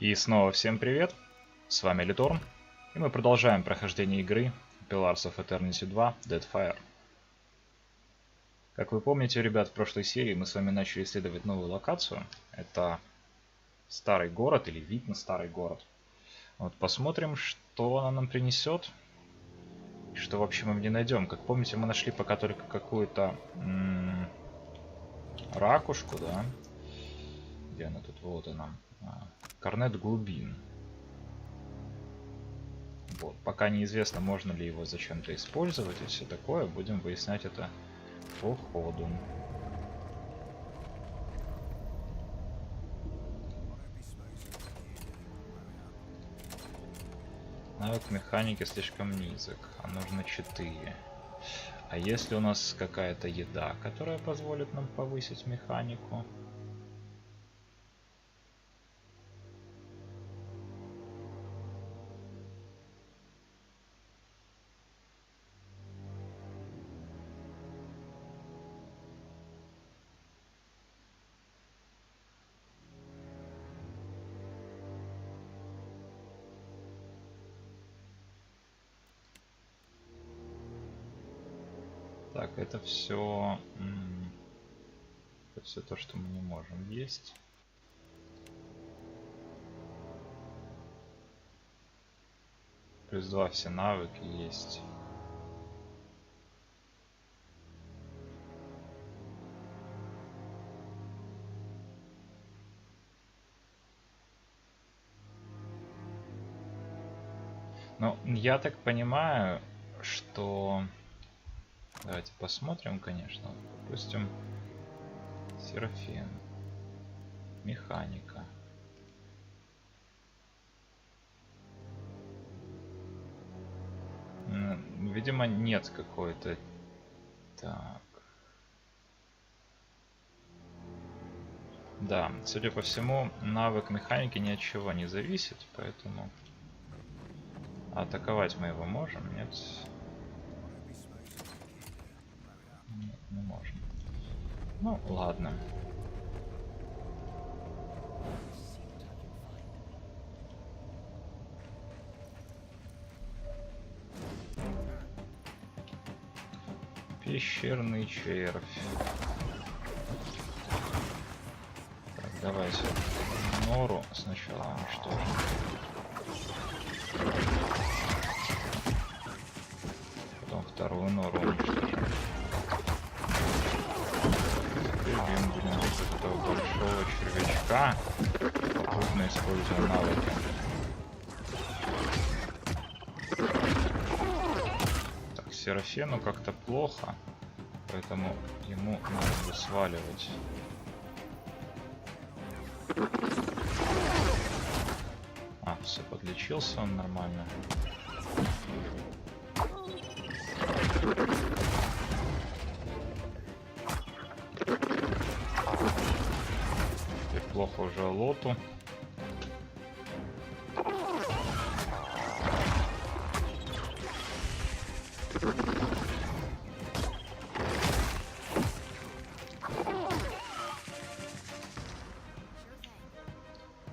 И снова всем привет, с вами Литорн, и мы продолжаем прохождение игры Pillars of Eternity 2 Deadfire. Как вы помните, ребят, в прошлой серии мы с вами начали исследовать новую локацию. Это старый город или вид на старый город. Вот посмотрим, что она нам принесет, и что вообще мы в ней найдем. Как помните, мы нашли пока только какую-то ракушку, да? Где она тут? Вот она. Корнет глубин. Вот. Пока неизвестно, можно ли его зачем-то использовать и все такое. Будем выяснять это по ходу. Навык механики слишком низок, а нужно 4. А если у нас какая-то еда, которая позволит нам повысить механику? Так, это все то, что мы не можем есть. Плюс 2 все навыки есть. Ну, я так понимаю, что... Давайте посмотрим, конечно. Допустим, Серафим. Механика. Видимо, нет какой-то... Так. Да, судя по всему, навык механики ни от чего не зависит, поэтому... Атаковать мы его можем, нет? Нет, не можем. Ну, ладно. Пещерный червь. Так, давайте нору сначала уничтожим. Потом вторую нору уничтожим. Теперь будем бить этого большого червячка, попутно используя навыки. Так, Серафену как-то плохо, поэтому ему надо сваливать. А, все, подлечился он нормально. Теперь плохо уже лоту.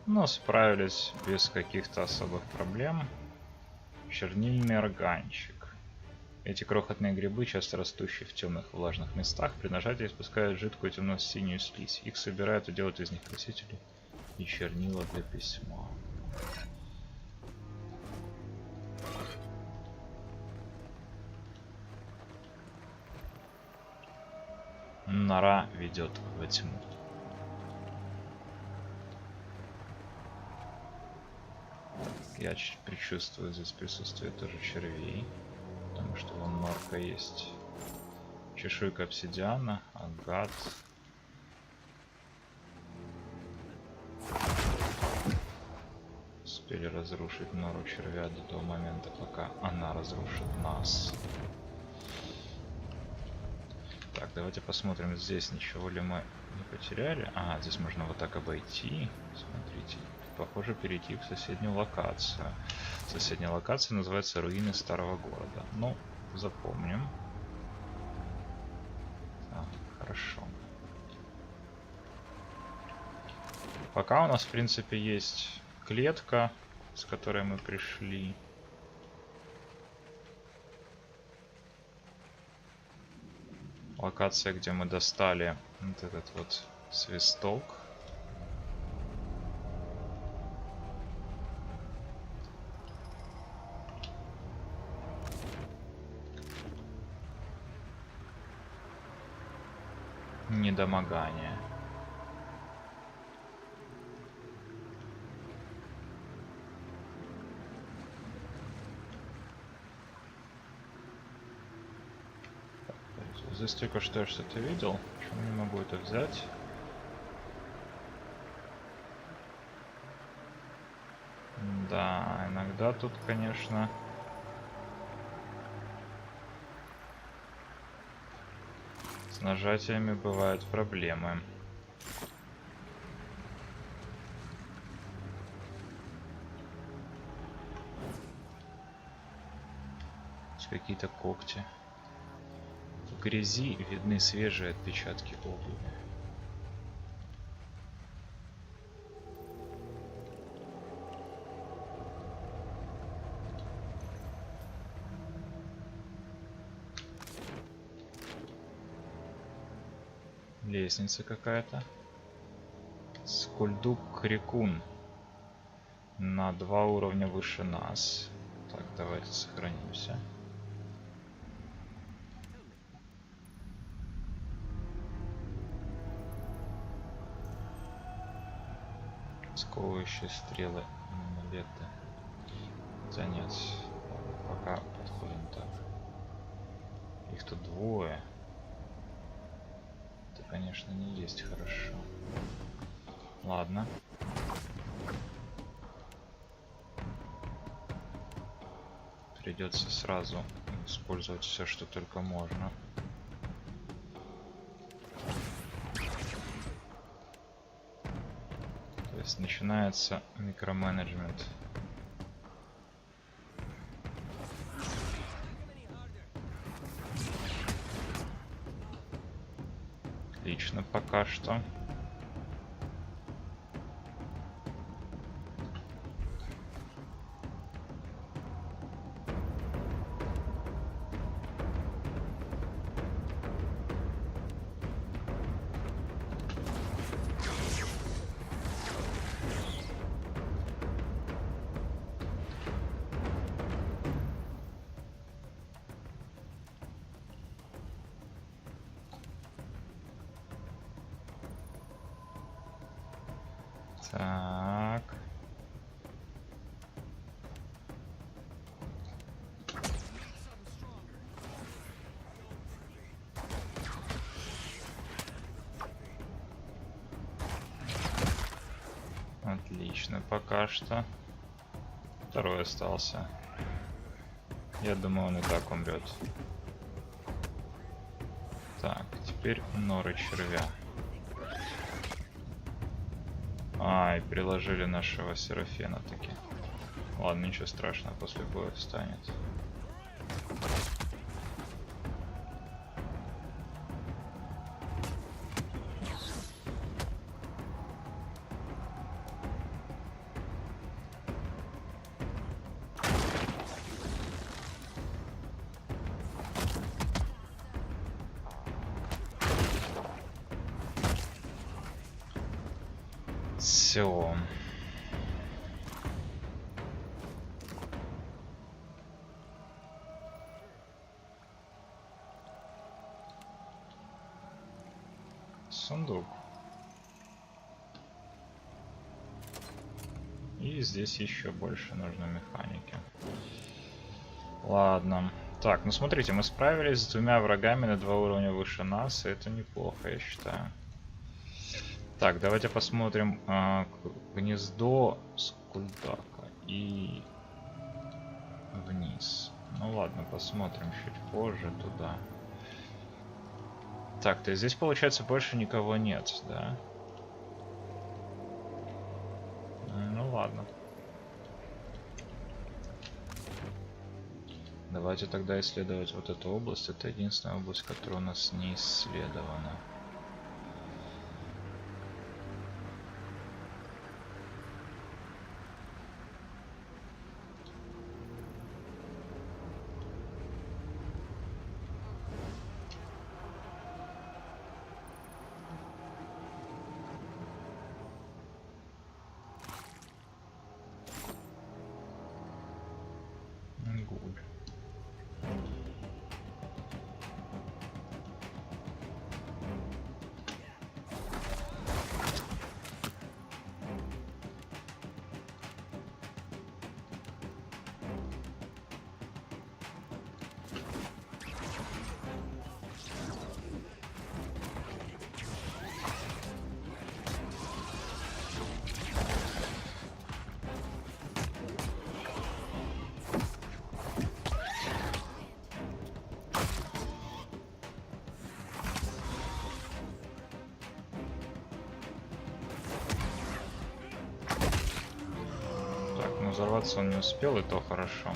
Но справились без каких-то особых проблем. Чернильный органчик. Эти крохотные грибы, часто растущие в темных влажных местах, при нажатии испускают жидкую темно-синюю слизь. Их собирают и делают из них красители и чернила для письма. Нора ведет во тьму. Я предчувствую здесь присутствие тоже червей, потому что вон норка есть. Чешуйка обсидиана, агат. Успели разрушить нору червя до того момента, пока она разрушит нас. Так, давайте посмотрим здесь, ничего ли мы не потеряли. Ага, здесь можно вот так обойти. Смотрите. Похоже, перейти в соседнюю локацию. Соседняя локация называется Руины Старого Города. Ну, запомним. Так, хорошо. Пока у нас, в принципе, есть клетка, с которой мы пришли. Локация, где мы достали вот этот вот свисток. Недомогание. Здесь только что я что-то видел. Почему не могу это взять? Да, иногда тут, конечно, с нажатиями бывают проблемы. Какие-то когти. В грязи видны свежие отпечатки обуви. Лестница какая-то. Скульдук Крикун. На 2 уровня выше нас. Так, давайте сохранимся. Сковывающие стрелы, амулеты. Хотя нет, пока подходим так. Их тут двое. Это, конечно, не есть хорошо. Ладно. Придется сразу использовать все, что только можно. То есть начинается микроменеджмент. Отлично, пока что. Так. Отлично, пока что. Второй остался. Я думаю, он и так умрет. Так, теперь норы червя. И приложили нашего Серафена таки. Ладно, ничего страшного, после боя встанет. Все. Сундук. И здесь еще больше нужно механики. Ладно. Так, ну смотрите, мы справились с 2 врагами на 2 уровня выше нас. И это неплохо, я считаю. Так, давайте посмотрим гнездо Скульдака и вниз. Ну ладно, посмотрим чуть позже туда. Так, то есть здесь, получается, больше никого нет, да? Ну ладно. Давайте тогда исследовать вот эту область. Это единственная область, которая у нас не исследована. Так, ну взорваться он не успел, и то хорошо.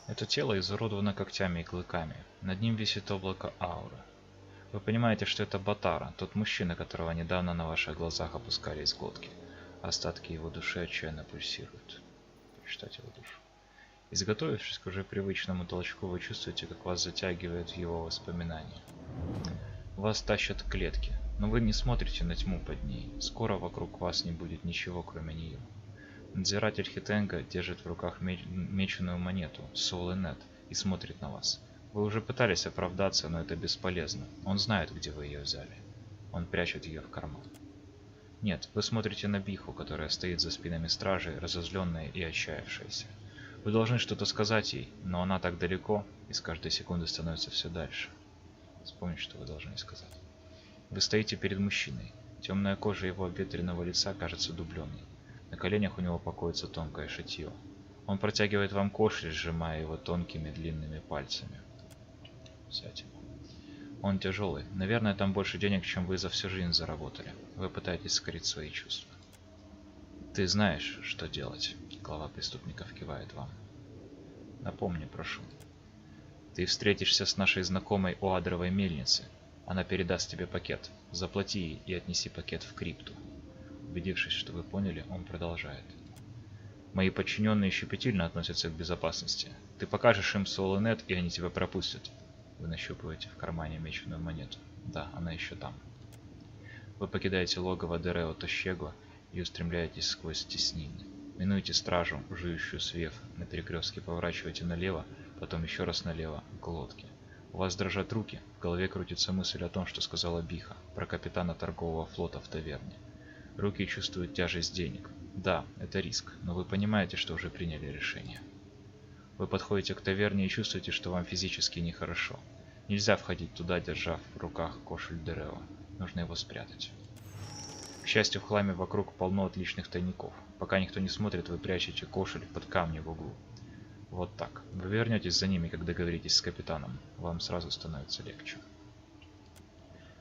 Это тело изуродовано когтями и клыками. Над ним висит облако ауры. Вы понимаете, что это Батара, тот мужчина, которого недавно на ваших глазах опускали из глотки. Остатки его души отчаянно пульсируют. Прочитать его душу. Изготовившись к уже привычному толчку, вы чувствуете, как вас затягивает в его воспоминания. Вас тащат к клетке, но вы не смотрите на тьму под ней. Скоро вокруг вас не будет ничего, кроме нее. Надзиратель Хитенга держит в руках меченую монету Солинет и смотрит на вас. Вы уже пытались оправдаться, но это бесполезно. Он знает, где вы ее взяли. Он прячет ее в карман. Нет, вы смотрите на Биху, которая стоит за спинами стражей, разозленная и отчаявшаяся. Вы должны что-то сказать ей, но она так далеко, и с каждой секунды становится все дальше. Вспомните, что вы должны сказать. Вы стоите перед мужчиной. Темная кожа его обветренного лица кажется дубленной. На коленях у него покоится тонкое шитье. Он протягивает вам кошель, сжимая его тонкими длинными пальцами. Сядьте. Он тяжелый. Наверное, там больше денег, чем вы за всю жизнь заработали. Вы пытаетесь скрыть свои чувства. Ты знаешь, что делать. Глава преступников кивает вам. Напомни, прошу. Ты встретишься с нашей знакомой у адровой мельницы. Она передаст тебе пакет. Заплати ей и отнеси пакет в крипту. Убедившись, что вы поняли, он продолжает. Мои подчиненные щепетильно относятся к безопасности. Ты покажешь им Солинет, и они тебя пропустят. Вы нащупываете в кармане меченую монету. Да, она еще там. Вы покидаете логово Дерео Тощего и устремляетесь сквозь теснины. Минуете стражу, жующую свев, на перекрестке поворачиваете налево, потом еще раз налево, к лодке. У вас дрожат руки, в голове крутится мысль о том, что сказала Биха, про капитана торгового флота в таверне. Руки чувствуют тяжесть денег. Да, это риск, но вы понимаете, что уже приняли решение. Вы подходите к таверне и чувствуете, что вам физически нехорошо. Нельзя входить туда, держа в руках кошель Дерео. Нужно его спрятать. К счастью, в хламе вокруг полно отличных тайников. Пока никто не смотрит, вы прячете кошель под камни в углу. Вот так. Вы вернетесь за ними, когда договоритесь с капитаном. Вам сразу становится легче.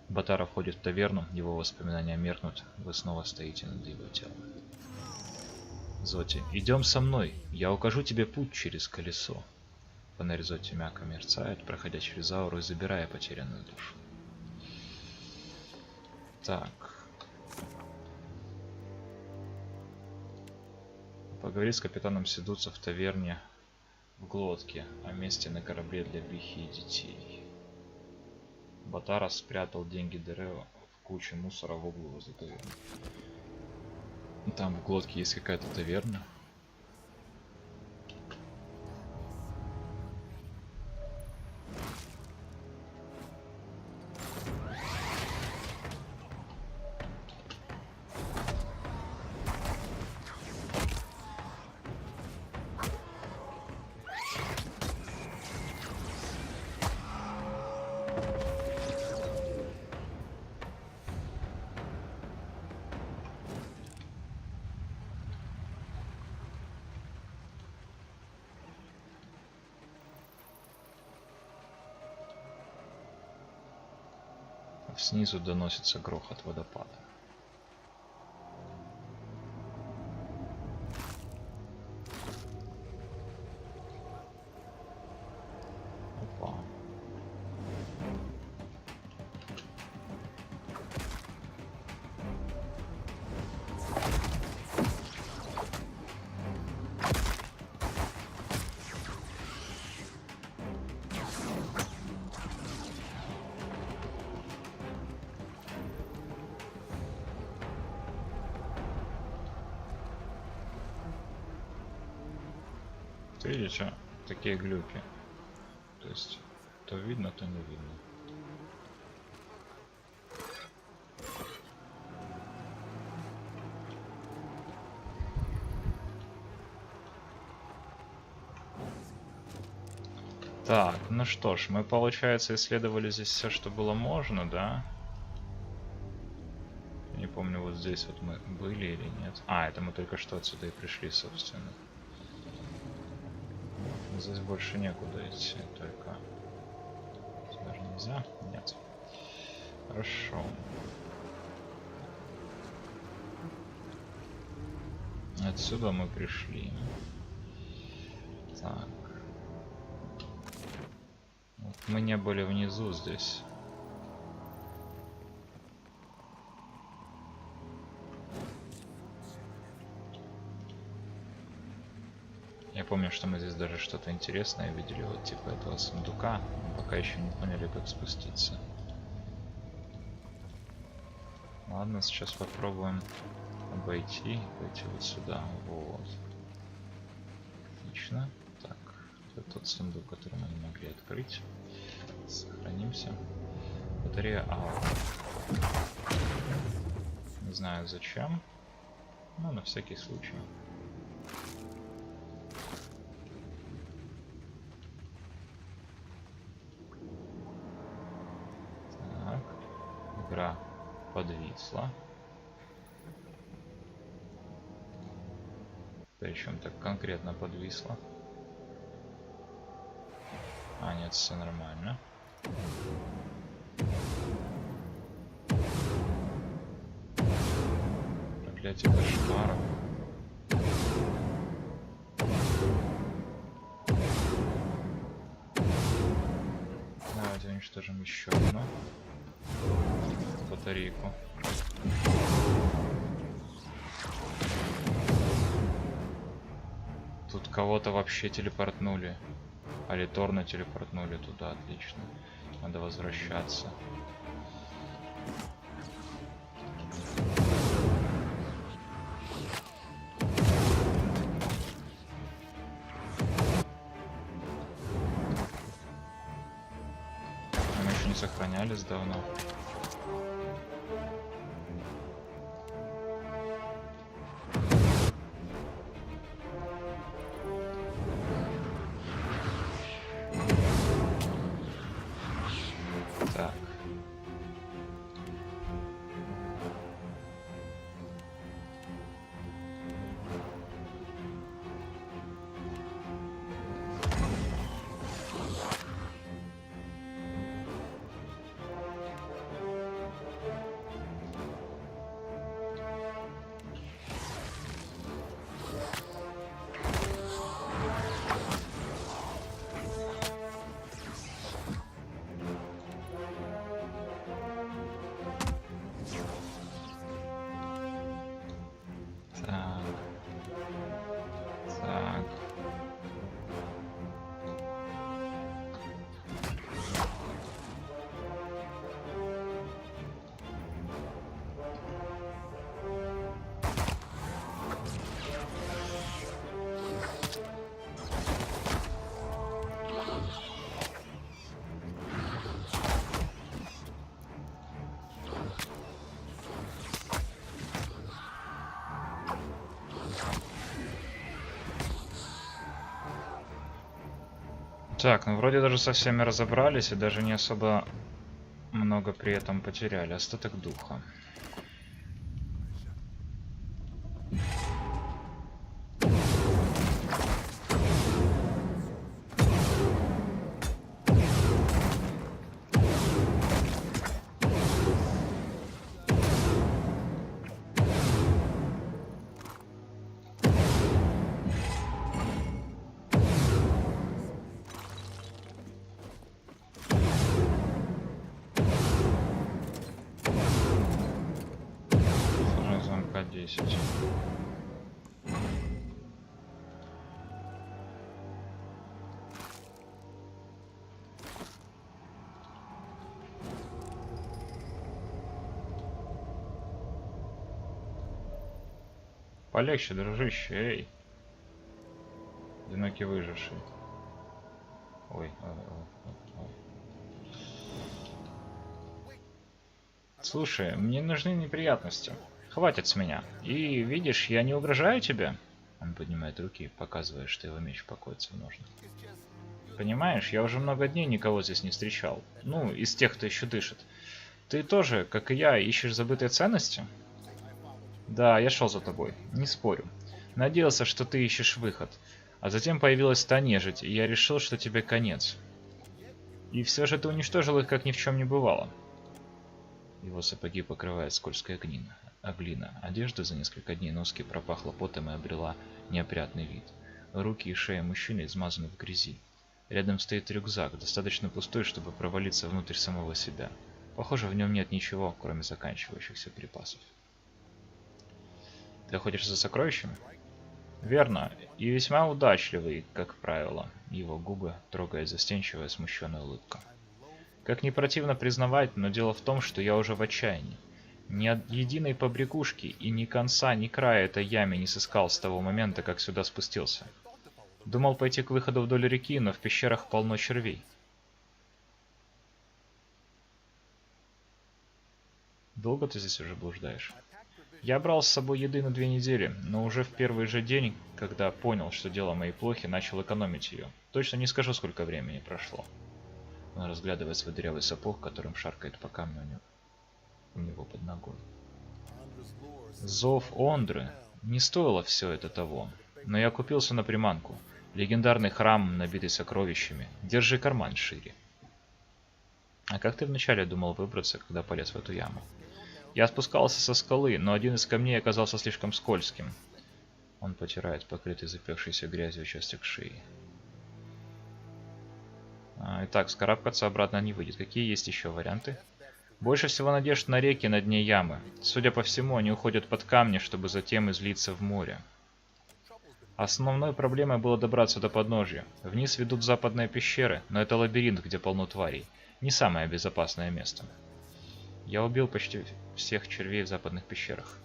Батара входит в таверну, его воспоминания меркнут, вы снова стоите над его телом. Зоти, идем со мной, я укажу тебе путь через колесо. Фонарь Зоти мягко мерцает, проходя через ауру и забирая потерянную душу. Так. Поговори с капитаном Седуца в таверне в глотке о месте на корабле для Бихи и детей. Батара спрятал деньги Дерео в кучу мусора в углу возле таверны. Там в глотке есть какая-то таверна. Снизу доносится грохот водопада. Опа. Видите, такие глюки. То есть, то видно, то не видно. Так, ну что ж, мы, получается, исследовали здесь все, что было можно, да? Не помню, вот здесь вот мы были или нет. А, это мы только что отсюда и пришли, собственно. Здесь больше некуда идти, только нельзя? Нет. Хорошо. Отсюда мы пришли. Так. Вот мы не были внизу здесь. Я помню, что мы здесь даже что-то интересное видели, вот типа этого сундука. Но пока еще не поняли, как спуститься. Ладно, сейчас попробуем обойти, пойти вот сюда. Вот. Отлично. Так, это тот сундук, который мы не могли открыть. Сохранимся. Батарея аура. Не знаю зачем, но на всякий случай. Так, игра подвисла. Причем так конкретно подвисла. А, нет, все нормально. Проклятие кошмаров. Давайте уничтожим еще одну батарейку. Тут кого-то вообще телепортнули. Алиторно телепортнули туда, отлично. Надо возвращаться. Мы еще не сохранялись давно. Так. Так, ну вроде даже со всеми разобрались и даже не особо много при этом потеряли. Остаток духа. Замка 10. Полегче, дружище, эй. Одинокий выживший. Ой. Слушай, мне нужны неприятности. Хватит с меня. И видишь, я не угрожаю тебе. Он поднимает руки, показывая, что его меч покоится в ножнах. Понимаешь, я уже много дней никого здесь не встречал. Ну, из тех, кто еще дышит. Ты тоже, как и я, ищешь забытые ценности? Да, я шел за тобой, не спорю. Надеялся, что ты ищешь выход. А затем появилась та нежить, и я решил, что тебе конец. И все же ты уничтожил их, как ни в чем не бывало. Его сапоги покрывает скользкая глина. Одежда за несколько дней носки пропахла потом и обрела неопрятный вид. Руки и шея мужчины измазаны в грязи. Рядом стоит рюкзак, достаточно пустой, чтобы провалиться внутрь самого себя. Похоже, в нем нет ничего, кроме заканчивающихся припасов. Ты охотишься за сокровищами? Верно, и весьма удачливый, как правило. Его губы трогает застенчивая смущенная улыбка. Как ни противно признавать, но дело в том, что я уже в отчаянии. Ни единой побрякушки и ни конца, ни края этой яме не сыскал с того момента, как сюда спустился. Думал пойти к выходу вдоль реки, но в пещерах полно червей. Долго ты здесь уже блуждаешь? Я брал с собой еды на 2 недели, но уже в первый же день, когда понял, что дела мои плохи, начал экономить ее. Точно не скажу, сколько времени прошло. Он разглядывает свой дырявый сапог, которым шаркает по камню у него под ногой. Зов Ондры. Не стоило все это того. Но я купился на приманку. Легендарный храм, набитый сокровищами. Держи карман шире. А как ты вначале думал выбраться, когда полез в эту яму? Я спускался со скалы, но один из камней оказался слишком скользким. Он потирает покрытый запекшейся грязью участок шеи. Итак, скарабкаться обратно не выйдет. Какие есть еще варианты? Больше всего надежд на реки на дне ямы. Судя по всему, они уходят под камни, чтобы затем излиться в море. Основной проблемой было добраться до подножья. Вниз ведут западные пещеры, но это лабиринт, где полно тварей. Не самое безопасное место. Я убил почти всех червей в западных пещерах.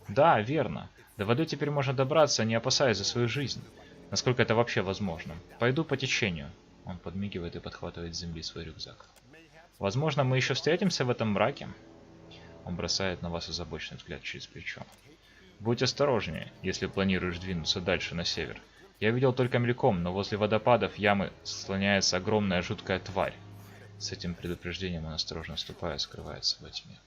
Да, верно. До воды теперь можно добраться, не опасаясь за свою жизнь. Насколько это вообще возможно. Пойду по течению. Он подмигивает и подхватывает с земли свой рюкзак. Возможно, мы еще встретимся в этом мраке. Он бросает на вас озабоченный взгляд через плечо. Будь осторожнее, если планируешь двинуться дальше на север. Я видел только мельком, но возле водопадов ямы слоняется огромная жуткая тварь. С этим предупреждением он осторожно ступая скрывается во тьме.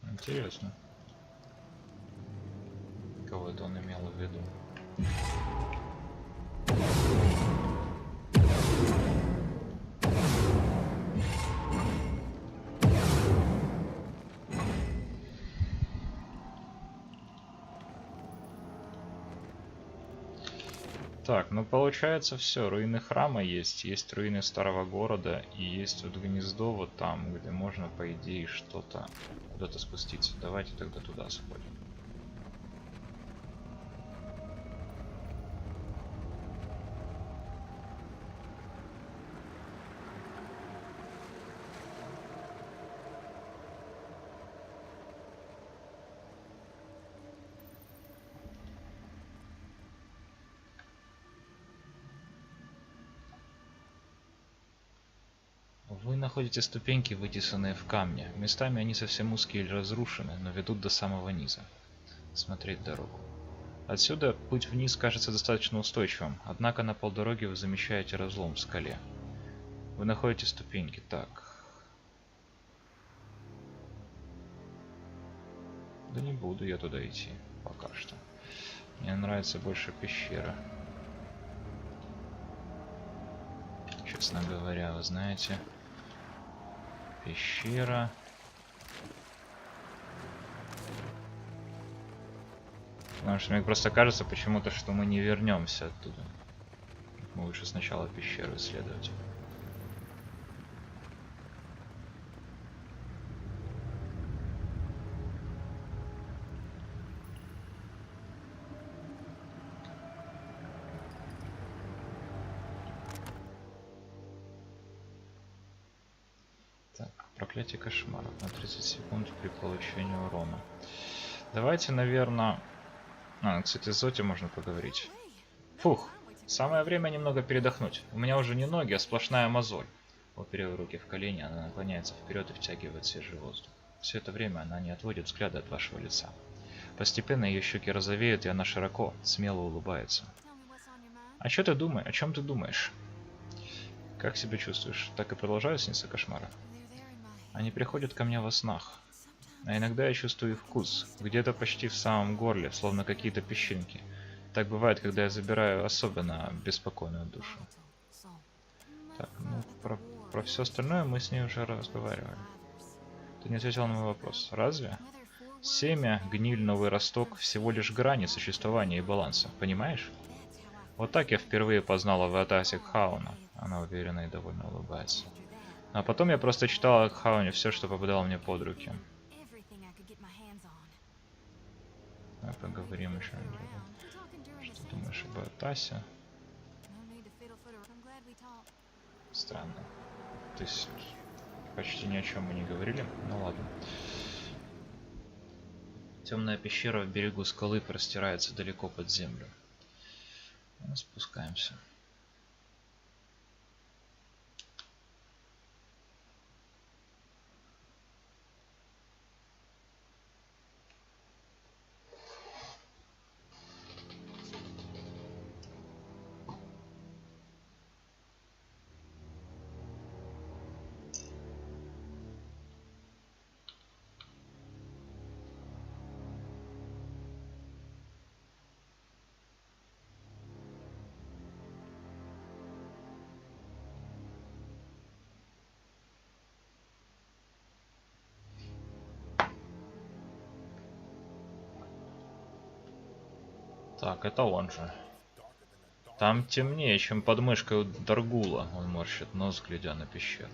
Интересно. Кого это он имел в виду? Так, ну получается все. Руины храма есть, есть руины старого города и есть вот гнездо вот там, где можно по идее что-то куда-то спуститься. Давайте тогда туда сходим. Вы находите ступеньки, вытесанные в камне. Местами они совсем узкие или разрушены, но ведут до самого низа. Смотреть дорогу. Отсюда путь вниз кажется достаточно устойчивым, однако на полдороги вы замечаете разлом в скале. Вы находите ступеньки. Так. Да не буду я туда идти пока что. Мне нравится больше пещера. Честно говоря, вы знаете... Пещера. Потому что мне просто кажется почему-то, что мы не вернемся оттуда. Мы лучше сначала пещеру исследовать. Проклятие кошмаров на 30 секунд при получении урона. Давайте, наверное... кстати, с Зоти можно поговорить. Фух, самое время немного передохнуть. У меня уже не ноги, а сплошная мозоль. Уперев руки в колени, она наклоняется вперед и втягивает свежий воздух. Все это время она не отводит взгляда от вашего лица. Постепенно ее щеки розовеют, и она широко, смело улыбается. А что ты думаешь? О чем ты думаешь? Как себя чувствуешь? Так и продолжают сниться кошмары? Они приходят ко мне во снах. А иногда я чувствую их вкус, где-то почти в самом горле, словно какие-то песчинки. Так бывает, когда я забираю особенно беспокойную душу. Так, ну, про все остальное мы с ней уже разговаривали. Ты не ответил на мой вопрос. Разве? Семя, гниль, новый росток – всего лишь грани существования и баланса. Понимаешь? Вот так я впервые познала в Атасе Хауна. Она уверенно и довольно улыбается. А потом я просто читала о Хауне все, что попадало мне под руки. Давай поговорим еще. Что думаешь об Атасе? Странно. То есть почти ни о чем мы не говорили. Ну ладно. Темная пещера в берегу скалы простирается далеко под землю. Мы спускаемся. Так, это он же. Там темнее, чем под мышкой у Даргула. Он морщит нос, глядя на пещеру.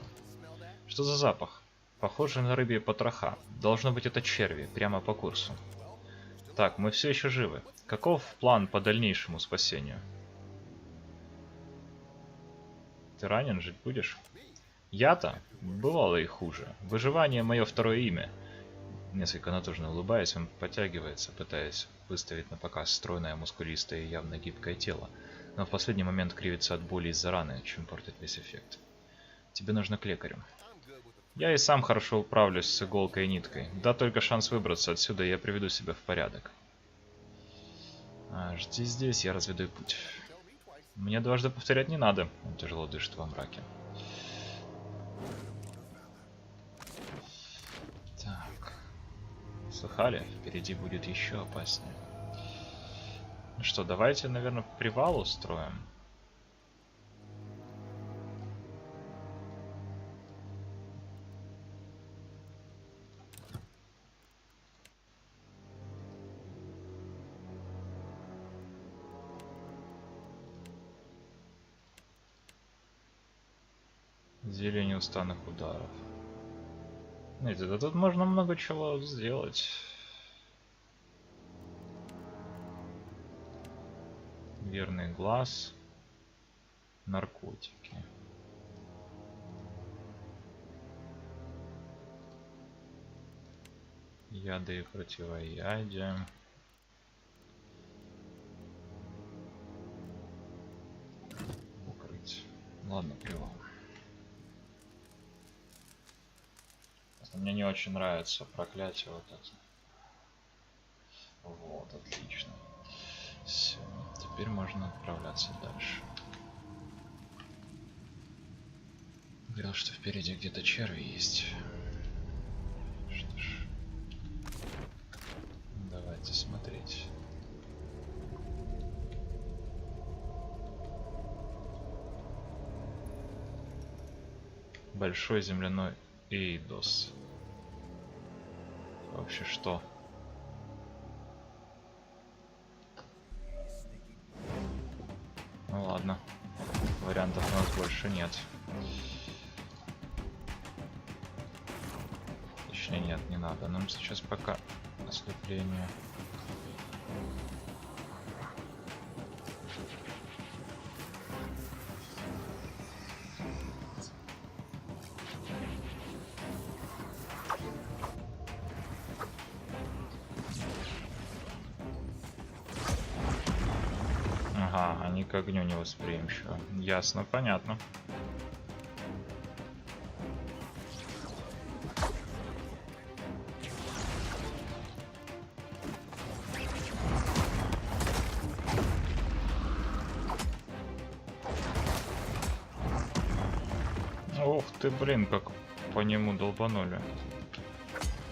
Что за запах? Похоже на рыбьи потроха. Должно быть, это черви, прямо по курсу. Так, мы все еще живы. Каков план по дальнейшему спасению? Ты ранен, жить будешь? Я-то? Бывало и хуже. Выживание — мое второе имя. Несколько натужно улыбаясь, он подтягивается, пытаясь выставить на показ стройное, мускулистое и явно гибкое тело, но в последний момент кривится от боли из-за раны, чем портит весь эффект. Тебе нужно к лекарю. Я и сам хорошо управлюсь с иголкой и ниткой. Да только шанс выбраться отсюда, и я приведу себя в порядок. Жди здесь, я разведу путь. Мне дважды повторять не надо. Он тяжело дышит во мраке. Так. Слыхали? Впереди будет еще опаснее. Ну что, давайте, наверное, привал устроим. Зелье неустанных ударов. Знаете, да тут можно много чего сделать. Верный глаз. Наркотики. Яды и противоядия. Укрыть. Ладно, привал. Мне не очень нравится проклятие вот это. Вот, отлично. Все, теперь можно отправляться дальше. Говорил, что впереди где-то черви есть. Что ж, давайте смотреть. Большой земляной Эйдос. Вообще что? Ну ладно. Вариантов у нас больше нет. Точнее нет, не надо. Нам сейчас пока ослепление. Ага, они к огню не восприимчивы. Ясно, понятно. ты, блин, как по нему долбанули.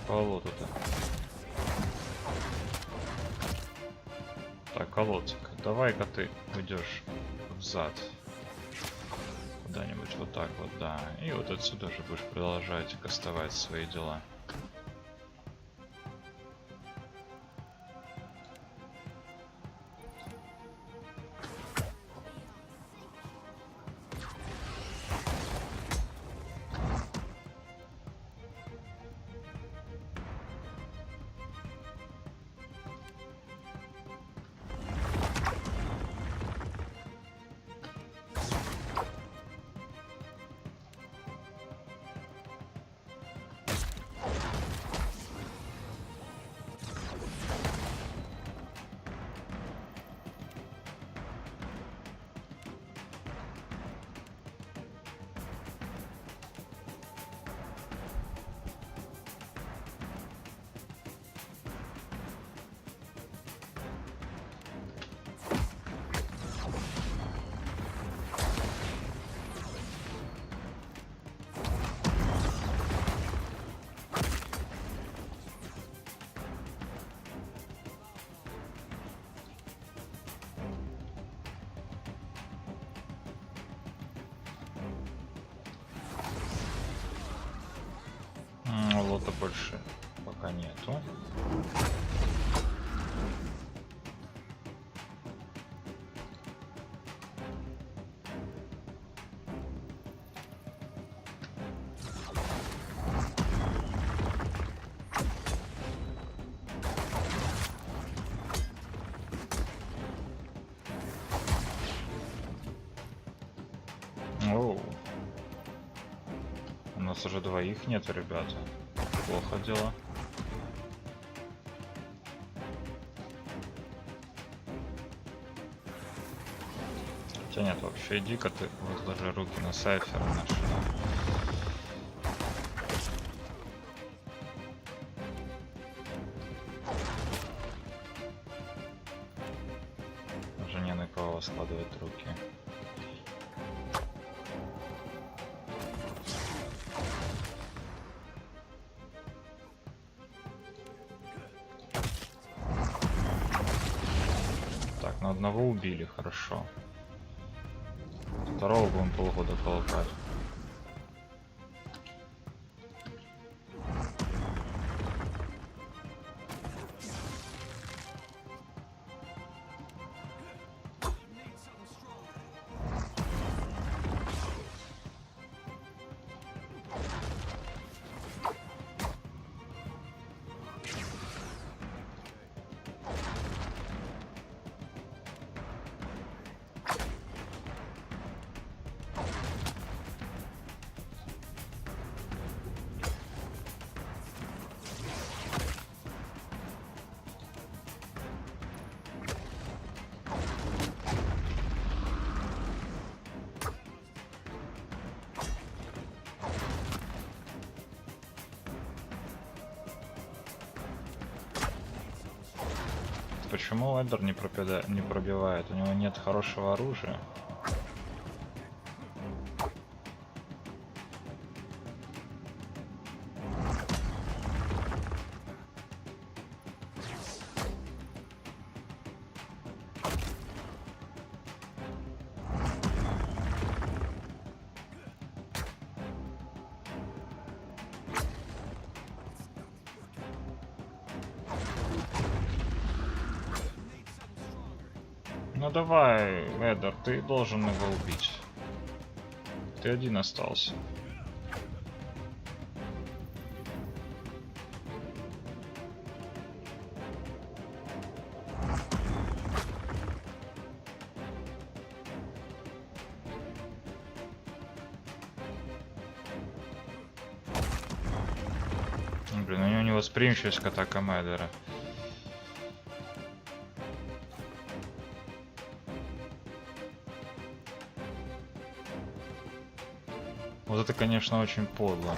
По лоту-то. Так, колодцик, давай-ка ты уйдешь взад. Куда-нибудь вот так вот, да. И вот отсюда же будешь продолжать кастовать свои дела. Лота больше пока нету. Оу. У нас уже двоих нет, ребята. Плохо дело. Хотя нет, вообще иди-ка ты возложи руки на Сайфера нашего. Уже не на кого складывать руки. Так, на одного убили, хорошо. Второго будем полгода колупать. Почему Эдер не пробивает? У него нет хорошего оружия. Ну давай, Эдер, ты должен его убить. Ты один остался. Блин, у него невосприимчивость к атакам Эдера. Вот это, конечно, очень подло.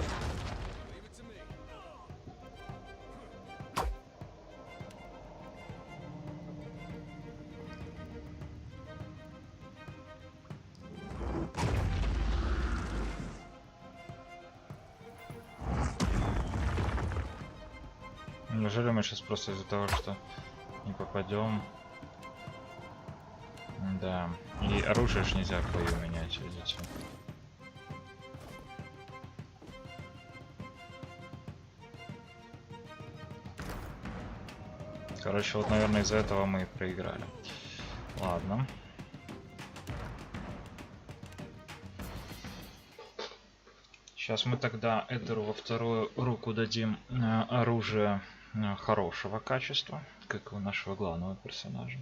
Неужели мы сейчас просто из-за того, что не попадем? Да. И оружие ж нельзя в бою менять, видите. Короче, вот, наверное, из-за этого мы и проиграли. Ладно. Сейчас мы тогда Эдеру во вторую руку дадим оружие хорошего качества, как у нашего главного персонажа.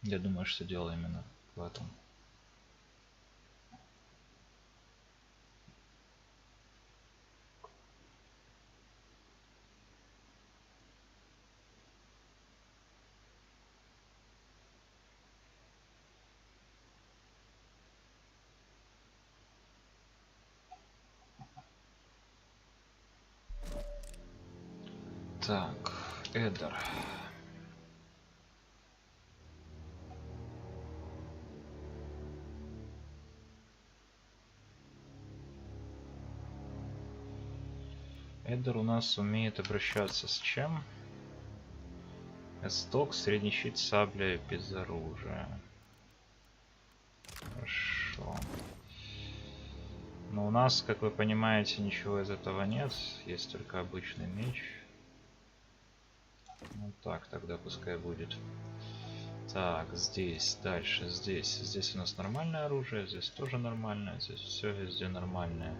Я думаю, что дело именно в этом. Так, Эдер. Эдер у нас умеет обращаться с чем? Эсток, средний щит, сабля без оружия. Хорошо. Но у нас, как вы понимаете, ничего из этого нет. Есть только обычный меч. Ну так, тогда пускай будет. Так, здесь, дальше, здесь. Здесь у нас нормальное оружие, здесь тоже нормальное. Здесь все везде нормальное.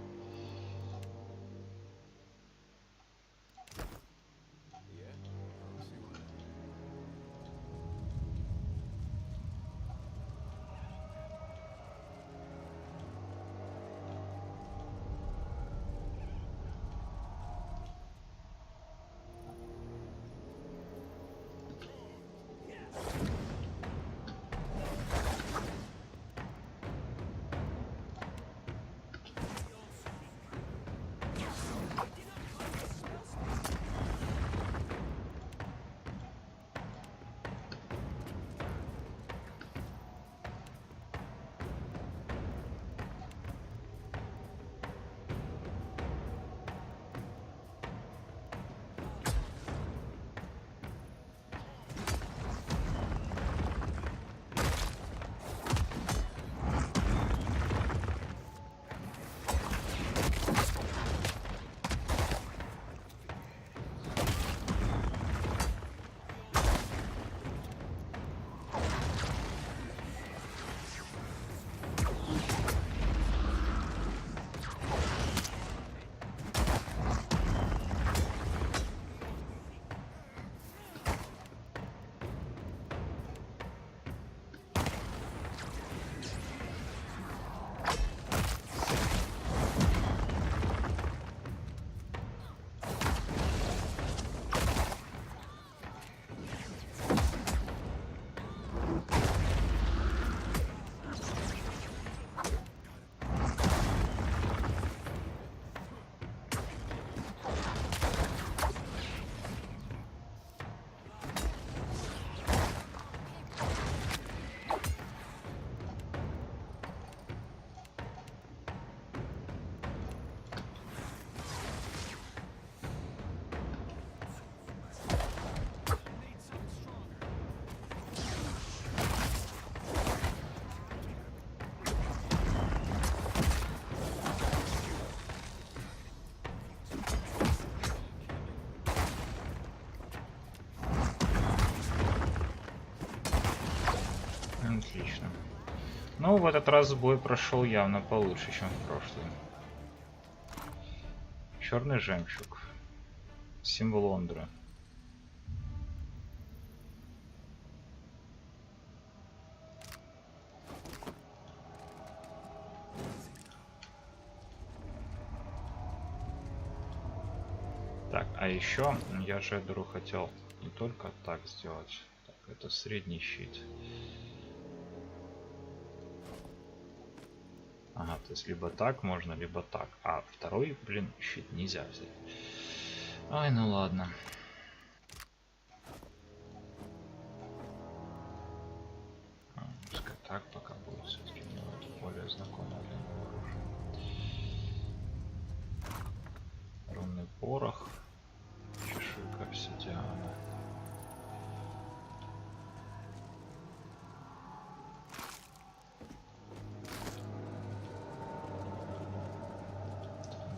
Отлично. Ну, в этот раз бой прошел явно получше, чем в прошлый. Черный жемчуг. Символ Ондры. Так, а еще я же Эдеру хотел не только так сделать. Так, это средний щит. Ага, то есть либо так можно, либо так. А второй, блин, щит нельзя взять. Ай, ну ладно. Пускай так пока будет, все-таки мне это более знакомое для него оружие. Рунный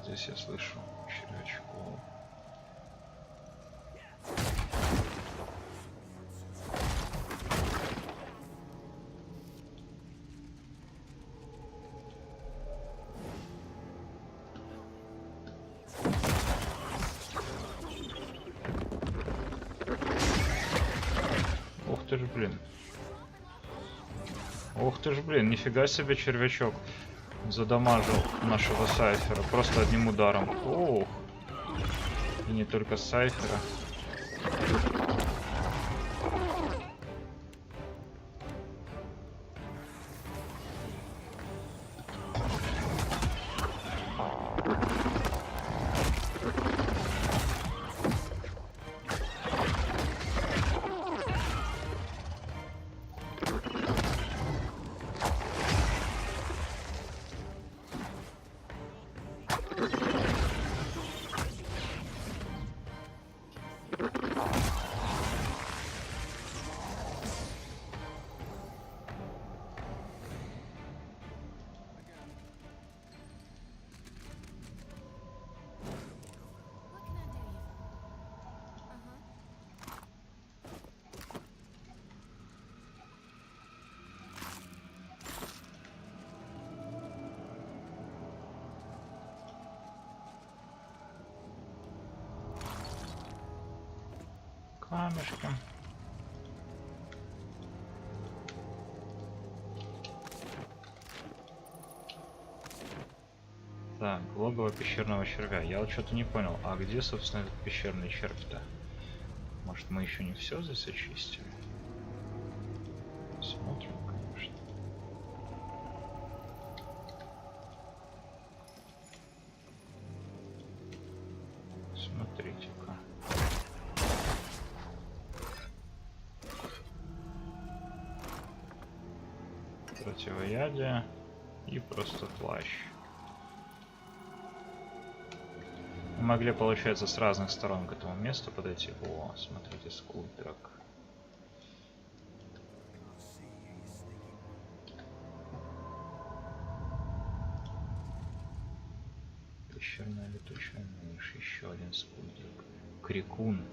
здесь я слышу червячков. Ух ты ж, блин. Ух ты ж, блин, нифига себе червячок задамажил нашего Сайфера просто одним ударом. Ох. И не только Сайфера. Камешки. Так, логово пещерного червя. Я вот что-то не понял. А где, собственно, этот пещерный червь-то? Может, мы еще не все здесь очистили? Смотрим, конечно. Смотрите-ка. Противоядие и просто плащ. Мы могли, получается, с разных сторон к этому месту подойти. О, смотрите, скульпторок. Пещерная летучая мышь. Еще один скульпторок. Крикун.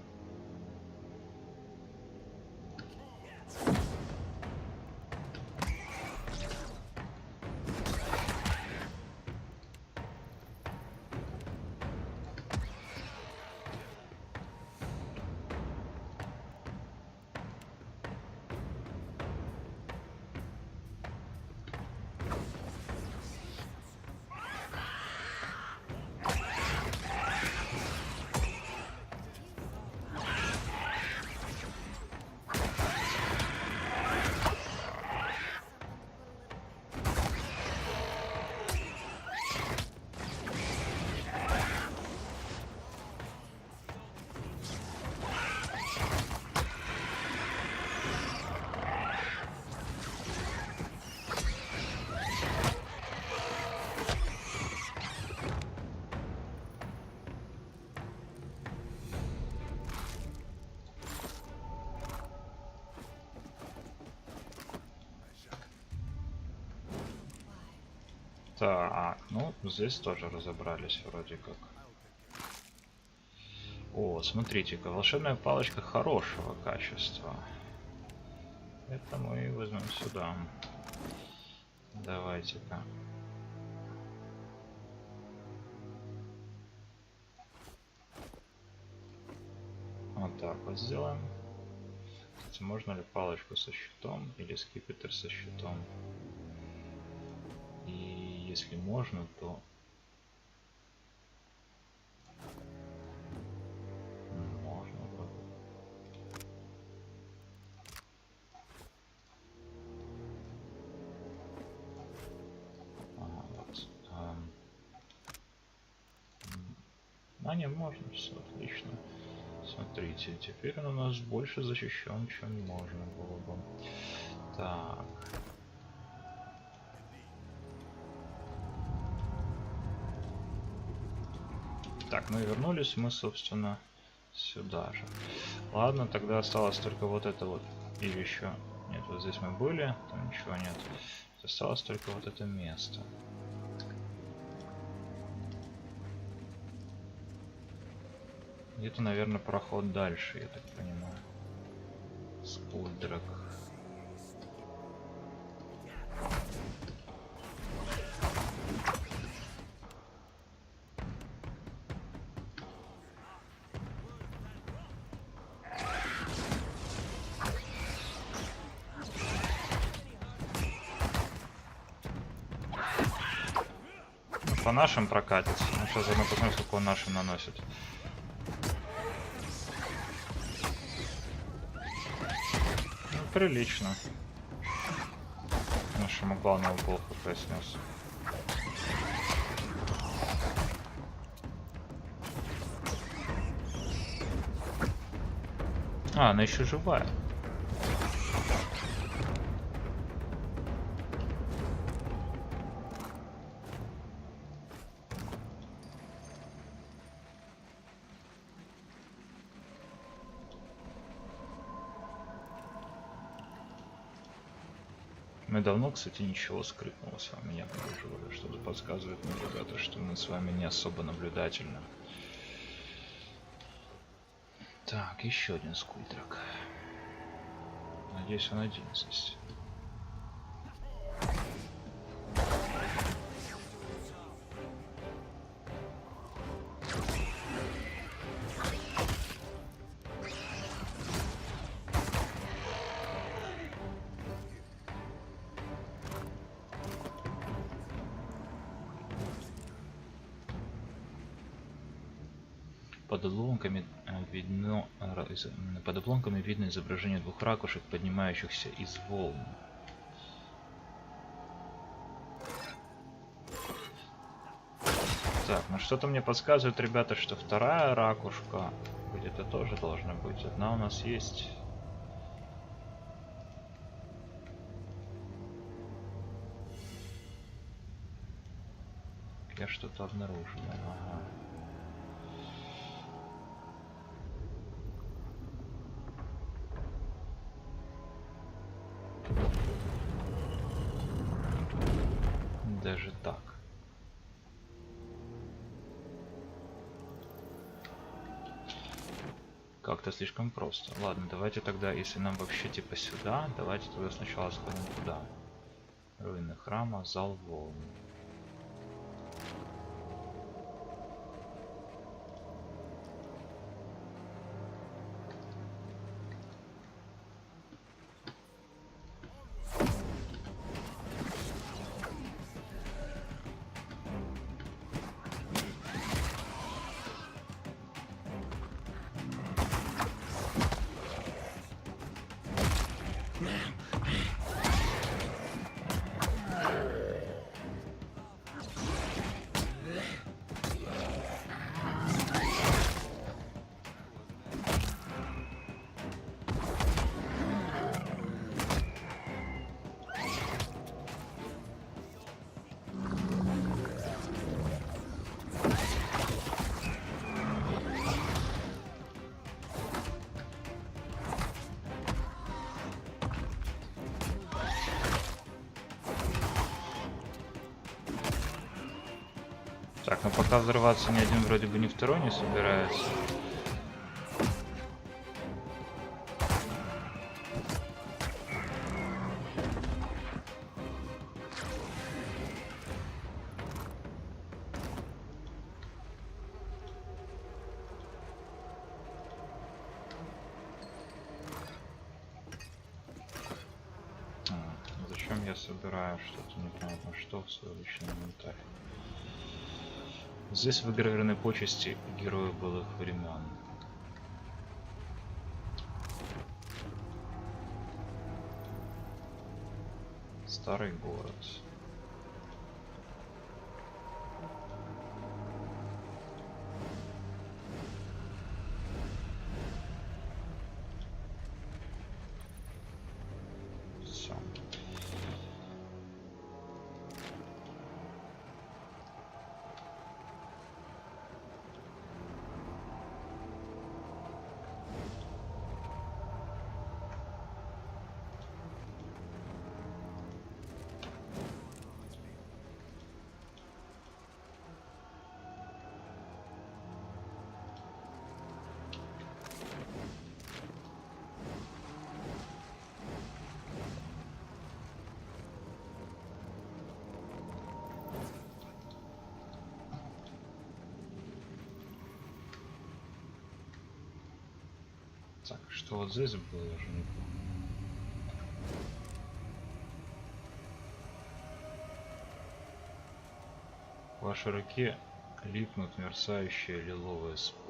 Так, ну здесь тоже разобрались вроде как. О, смотрите-ка, волшебная палочка хорошего качества. Это мы возьмем сюда. Давайте-ка. Вот так вот сделаем. Кстати, можно ли палочку со щитом или скипетр со щитом? И если можно, то можно вроде. Ага, вот. А не, можно, все отлично. Смотрите, теперь он у нас больше защищен, чем можно было бы. Так. Так, мы вернулись, мы, собственно, сюда же. Ладно, тогда осталось только вот это вот. Или еще... Нет, вот здесь мы были, там ничего нет. Осталось только вот это место. Где-то, наверное, проход дальше, я так понимаю. Скульдрак. По нашим прокатится. Ну, сейчас заодно посмотрим, сколько он нашим наносит. Ну, прилично. Нашему главному пол хп снес. А, она еще живая. Мы давно, кстати, ничего скрытного с вами не обнаруживали. Что-то подсказывает мне, ребята, что мы с вами не особо наблюдательны. Так, еще один скульдрак. Надеюсь, он один здесь. Под обломками видно изображение двух ракушек, поднимающихся из волн. Так, ну что-то мне подсказывает, ребята, что вторая ракушка где-то тоже должна быть. Одна у нас есть. Я что-то обнаружил. Ага. Даже так. Как-то слишком просто. Ладно, давайте тогда, если нам вообще типа сюда, давайте тогда сначала сходим туда. Руины храма, зал волн. Так, ну пока взрываться ни один вроде бы ни второй не собирается. Зачем я собираю что-то непонятно что в свой личный инвентарь? Здесь выгравированы почести героев былых времен. Старый город. Все. Так, что вот здесь было, я уже не помню. В вашей руке липнут мерцающие лиловые споры.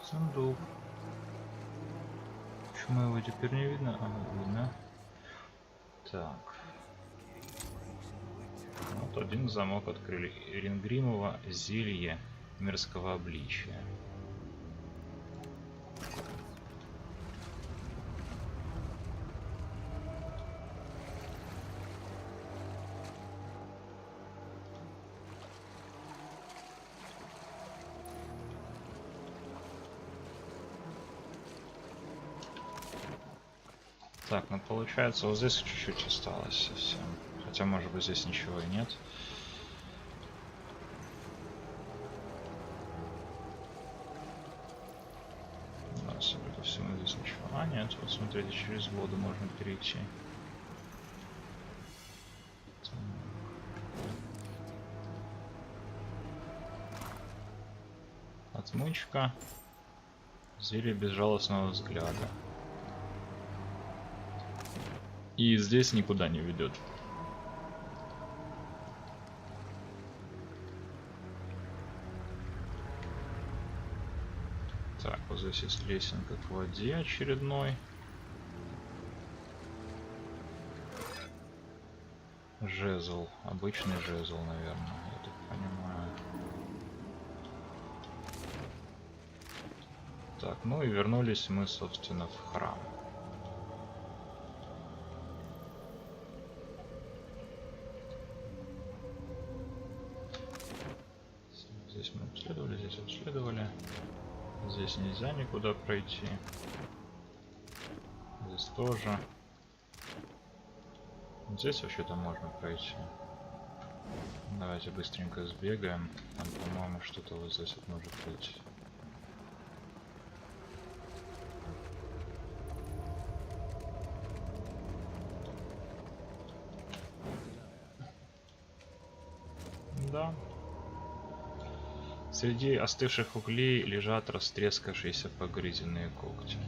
Сундук. Почему его теперь не видно? Ага, видно. Так. Вот один замок открыли. Рингримово зелье мирского обличия. Так, ну получается вот здесь чуть-чуть осталось совсем. Хотя может быть здесь ничего и нет. Да, судя по всему здесь ничего. А нет, вот смотрите, через воду можно перейти. Отмычка. Зелье безжалостного взгляда. И здесь никуда не ведет. Так, вот здесь есть лесенка к воде очередной. Жезл. Обычный жезл, наверное, я так понимаю. Так, ну и вернулись мы, собственно, в храм. Здесь мы обследовали, здесь обследовали. Здесь нельзя никуда пройти. Здесь тоже. Здесь вообще-то можно пройти. Давайте быстренько сбегаем. Там, по-моему, что-то вот здесь вот может быть. Да. Среди остывших углей лежат растрескавшиеся погрызенные когти.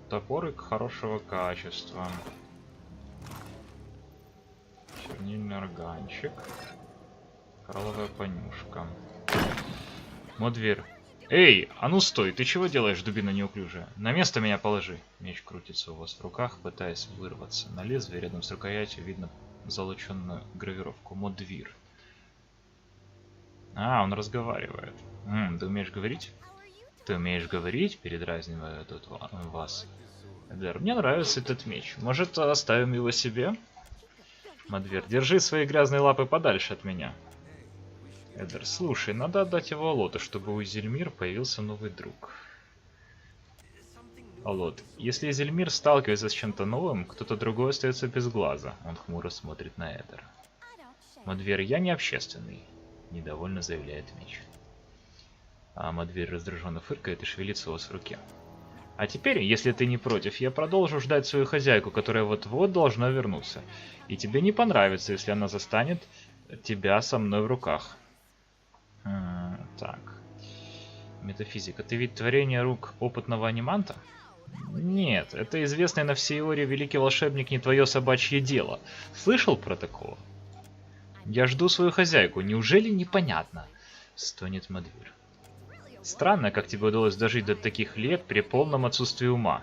Топорик хорошего качества. Чернильный органчик. Коралловая понюшка. Модвир. Эй, а ну стой, ты чего делаешь, дубина неуклюжая? На место меня положи. Меч крутится у вас в руках, пытаясь вырваться. На лезвие рядом с рукоятью видно залученную гравировку. Модвир. А, он разговаривает. Ты умеешь говорить? Ты умеешь говорить? Передразниваю тут вас. Эдер, мне нравится этот меч. Может, оставим его себе? Модвир, держи свои грязные лапы подальше от меня. Эдер, слушай, надо отдать его Алоту, чтобы у Изельмир появился новый друг. Алот, если Изельмир сталкивается с чем-то новым, кто-то другой остается без глаза. Он хмуро смотрит на Эдера. Модвир, я не общественный. Недовольно заявляет меч. А Модвир раздраженно фыркает и шевелится у вас в руке. А теперь, если ты не против, я продолжу ждать свою хозяйку, которая вот-вот должна вернуться. И тебе не понравится, если она застанет тебя со мной в руках. Так. Метафизика. Ты ведь творение рук опытного аниманта? Нет, это известный на всей Иоре великий волшебник не твое собачье дело. Слышал про такого? Я жду свою хозяйку, неужели непонятно? Стонет Модвир. Странно, как тебе удалось дожить до таких лет при полном отсутствии ума.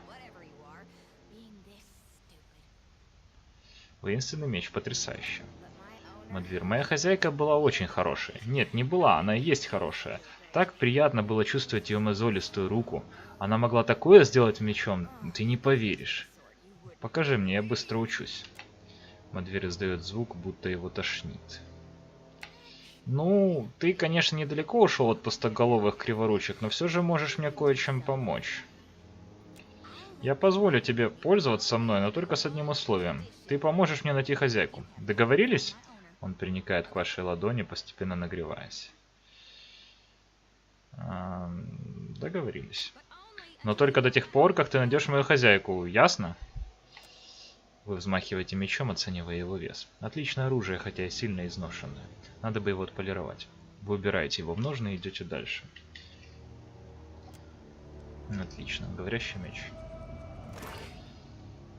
Воинственный меч, потрясающе. Модвир, моя хозяйка была очень хорошая. Нет, не была, она и есть хорошая. Так приятно было чувствовать ее мозолистую руку. Она могла такое сделать мечом, ты не поверишь. Покажи мне, я быстро учусь. Модвир издает звук, будто его тошнит. Ну, ты, конечно, недалеко ушел от пустоголовых криворучек, но все же можешь мне кое-чем помочь. Я позволю тебе пользоваться мной, но только с одним условием. Ты поможешь мне найти хозяйку. Договорились? Он приникает к вашей ладони, постепенно нагреваясь. Договорились. Но только до тех пор, как ты найдешь мою хозяйку, ясно? Вы взмахиваете мечом, оценивая его вес. Отличное оружие, хотя и сильно изношенное. Надо бы его отполировать. Вы убираете его в ножны и идете дальше. Отлично. Говорящий меч.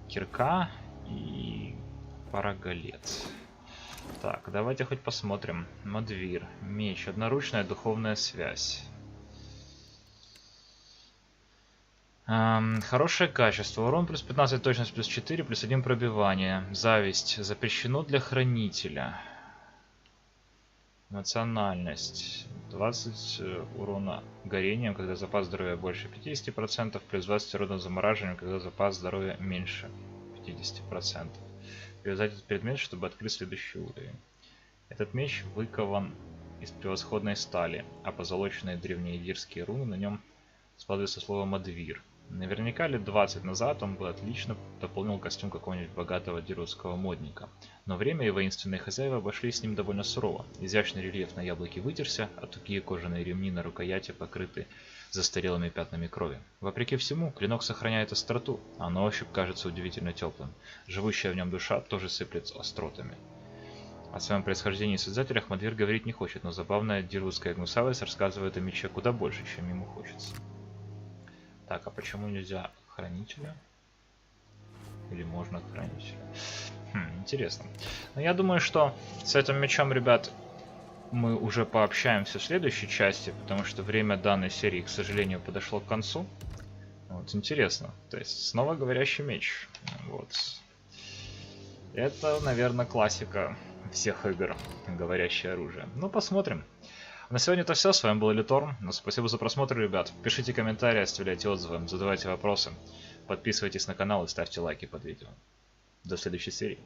Кирка и параголец. Так, давайте хоть посмотрим. Мадвир. Меч. Одноручная духовная связь. Хорошее качество. Урон плюс 15, точность плюс 4, плюс 1 пробивание. Зависть. Запрещено для хранителя. Национальность. 20 урона горением, когда запас здоровья больше 50%, плюс 20 урона замораживанием, когда запас здоровья меньше 50%. Привязать этот предмет, чтобы открыть следующий уровень. Этот меч выкован из превосходной стали, а позолоченные древнеидирские руны на нем складывается слово «Мадвир». Наверняка лет 20 назад он бы отлично дополнил костюм какого-нибудь богатого дерусского модника. Но время и воинственные хозяева обошлись с ним довольно сурово. Изящный рельеф на яблоке вытерся, а тугие кожаные ремни на рукояти покрыты застарелыми пятнами крови. Вопреки всему, клинок сохраняет остроту, а на ощупь кажется удивительно теплым. Живущая в нем душа тоже сыплет остротами. О своем происхождении и создателях Мадвир говорить не хочет, но забавная дерусская гнусавость рассказывает о мече куда больше, чем ему хочется. Так, а почему нельзя хранителя? Или можно хранителя? Интересно. Но я думаю, что с этим мечом, ребят, мы уже пообщаемся в следующей части, потому что время данной серии, к сожалению, подошло к концу. Вот, интересно. То есть, снова говорящий меч. Вот. Это, наверное, классика всех игр. Говорящее оружие. Ну, посмотрим. На сегодня это все. С вами был Элиторн. Спасибо за просмотр, ребят. Пишите комментарии, оставляйте отзывы, задавайте вопросы. Подписывайтесь на канал и ставьте лайки под видео. До следующей серии.